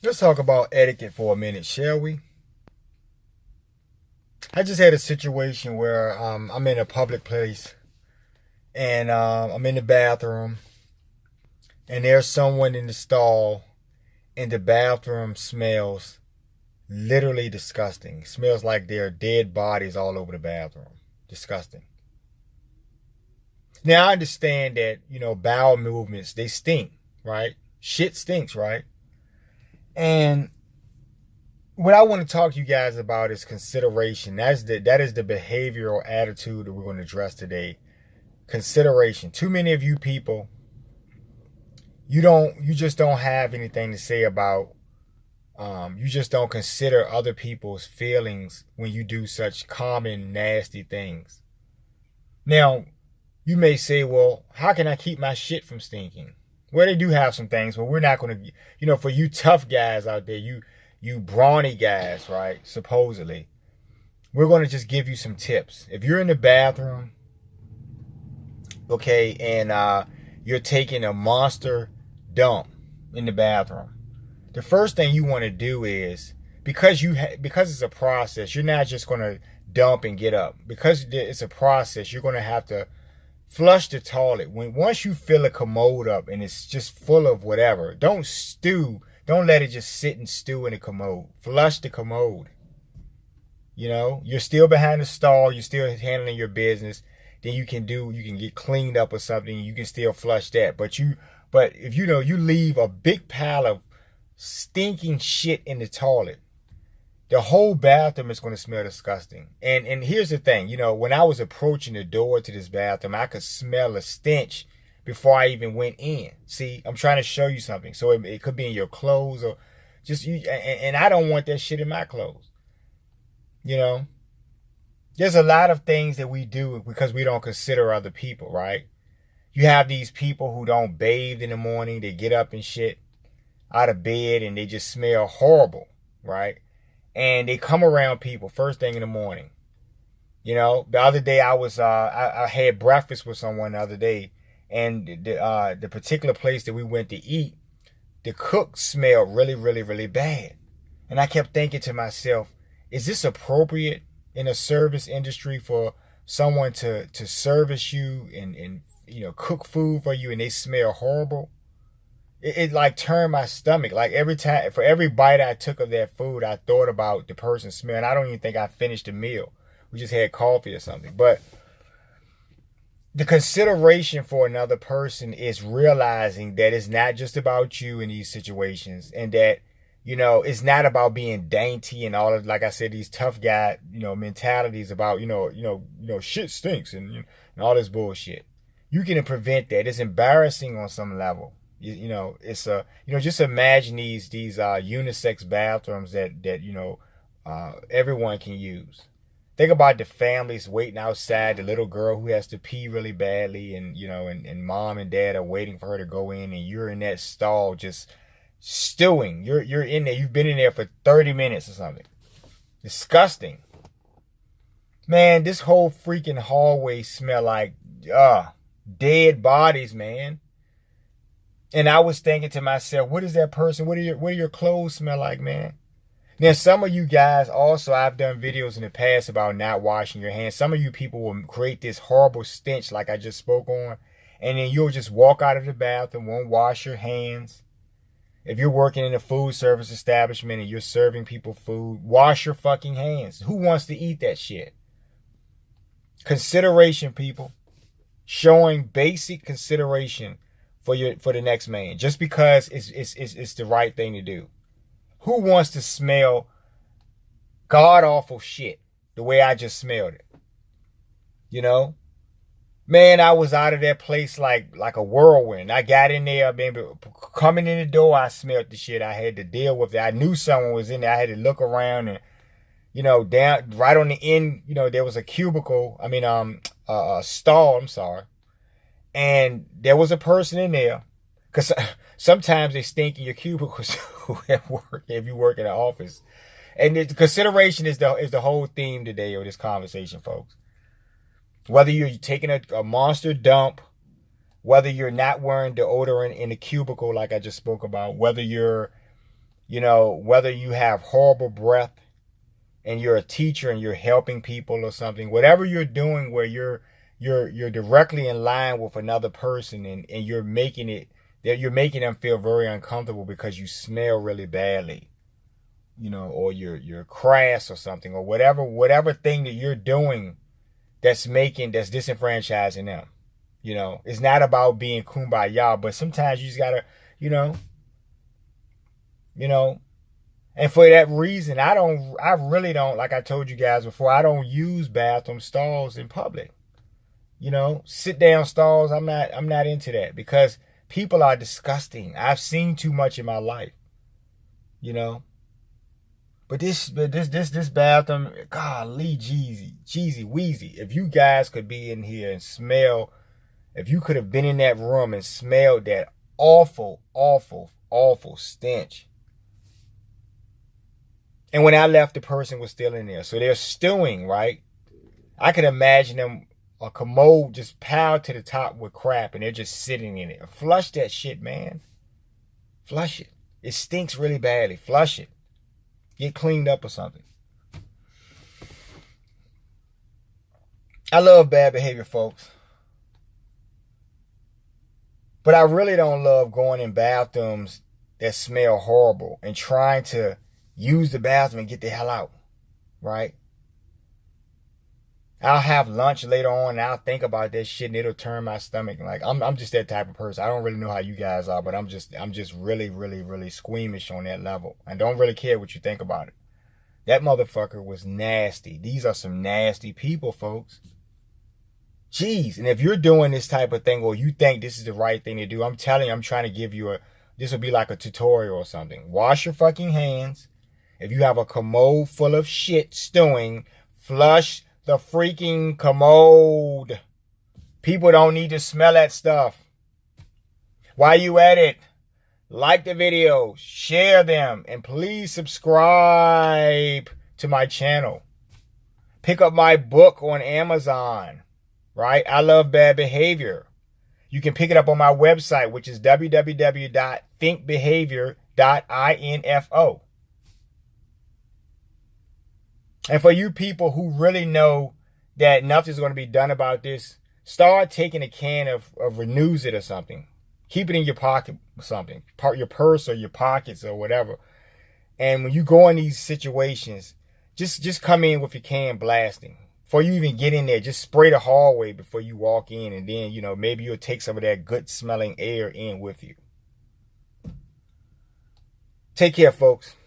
Let's talk about etiquette for a minute, shall we? I just had a situation where I'm in a public place and I'm in the bathroom and there's someone in the stall and the bathroom smells literally disgusting. It smells like there are dead bodies all over the bathroom. Disgusting. Now I understand that, bowel movements, they stink, right? Shit stinks, right? And what I want to talk to you guys about is consideration. That is the behavioral attitude that we're going to address today. Consideration. Too many of you people, you just don't have anything to say about. You just don't consider other people's feelings when you do such common nasty things. Now, you may say, well, how can I keep my shit from stinking? Well, they do have some things, but we're not going to, for you tough guys out there, you brawny guys, right? Supposedly, we're going to just give you some tips. If you're in the bathroom, okay, and you're taking a monster dump in the bathroom, the first thing you want to do is, because it's a process, you're not just going to dump and get up. Because it's a process, you're going to have to flush the toilet. Once you fill a commode up and it's just full of whatever, don't stew. Don't let it just sit and stew in the commode. Flush the commode. You're still behind the stall. You're still handling your business. Then you can get cleaned up or something. You can still flush that. But if you leave a big pile of stinking shit in the toilet, the whole bathroom is going to smell disgusting. And here's the thing, when I was approaching the door to this bathroom, I could smell a stench before I even went in. See, I'm trying to show you something. So it could be in your clothes or just you. And I don't want that shit in my clothes. There's a lot of things that we do because we don't consider other people, right? You have these people who don't bathe in the morning. They get up and shit out of bed and they just smell horrible, right? And they come around people first thing in the morning. The other day I had breakfast with someone the other day, and the particular place that we went to eat, the cook smelled really, really, really bad. And I kept thinking to myself, is this appropriate in a service industry for someone to service you and cook food for you and they smell horrible? It like turned my stomach. Like for every bite I took of that food, I thought about the person's smell. And I don't even think I finished the meal. We just had coffee or something. But the consideration for another person is realizing that it's not just about you in these situations, and that, it's not about being dainty and all of, like I said, these tough guy, mentalities about, shit stinks and all this bullshit. You can prevent that. It's embarrassing on some level. It's just imagine these unisex bathrooms that everyone can use. Think about the families waiting outside, the little girl who has to pee really badly, and mom and dad are waiting for her to go in, and you're in that stall just stewing. You're in there. You've been in there for 30 minutes or something. Disgusting. Man, this whole freaking hallway smell like dead bodies, man. And I was thinking to myself, what is that person? What do your clothes smell like, man? Now, some of you guys also, I've done videos in the past about not washing your hands. Some of you people will create this horrible stench like I just spoke on. And then you'll just walk out of the bathroom, won't wash your hands. If you're working in a food service establishment and you're serving people food, wash your fucking hands. Who wants to eat that shit? Consideration, people. Showing basic consideration for the next man, just because it's the right thing to do. Who wants to smell god awful shit the way I just smelled it? Man, I was out of that place like a whirlwind. I got in there, baby, coming in the door, I smelled the shit. I had to deal with it. I knew someone was in there. I had to look around and, down right on the end, there was a cubicle. A stall. I'm sorry. And there was a person in there, because sometimes they stink in your cubicles at work if you work in an office. And the consideration is the whole theme today of this conversation, folks. Whether you're taking a monster dump, whether you're not wearing deodorant in the cubicle like I just spoke about, whether you're You know, whether you have horrible breath and you're a teacher and you're helping people or something, whatever you're doing where you're directly in line with another person, and you're making them feel very uncomfortable because you smell really badly, you know, or you're crass or something, or whatever thing that you're doing that's disenfranchising them. You know, it's not about being kumbaya, but sometimes you just gotta, you know, and for that reason, I really don't, like I told you guys before, I don't use bathroom stalls in public. You know, sit down stalls, I'm not into that, because people are disgusting. I've seen too much in my life, you know. But this bathroom, golly, Jeezy Weezy. If you guys could be in here and smell, if you could have been in that room and smelled that awful, awful, awful stench. And when I left, the person was still in there. So they're stewing, right? I could imagine them, a commode just piled to the top with crap, and they're just sitting in it. Flush that shit, man. Flush it. It stinks really badly. Flush it. Get cleaned up or something. I love bad behavior, folks. But I really don't love going in bathrooms that smell horrible and trying to use the bathroom and get the hell out, right? I'll have lunch later on and I'll think about that shit and it'll turn my stomach. Like I'm just that type of person. I don't really know how you guys are, but I'm just really, really, really squeamish on that level. I don't really care what you think about it. That motherfucker was nasty. These are some nasty people, folks. Jeez, and if you're doing this type of thing or you think this is the right thing to do, I'm telling you, I'm trying to give you this will be like a tutorial or something. Wash your fucking hands. If you have a commode full of shit stewing, flush the freaking commode. People don't need to smell that stuff. While you at it, like the videos, share them, and please subscribe to my channel. Pick up my book on Amazon, right? I Love Bad Behavior. You can pick it up on my website, which is www.thinkbehavior.info. And for you people who really know that nothing's going to be done about this, start taking a can of Renews It or something. Keep it in your pocket or something. Your purse or your pockets or whatever. And when you go in these situations, just come in with your can blasting. Before you even get in there, just spray the hallway before you walk in. And then, you know, maybe you'll take some of that good smelling air in with you. Take care, folks.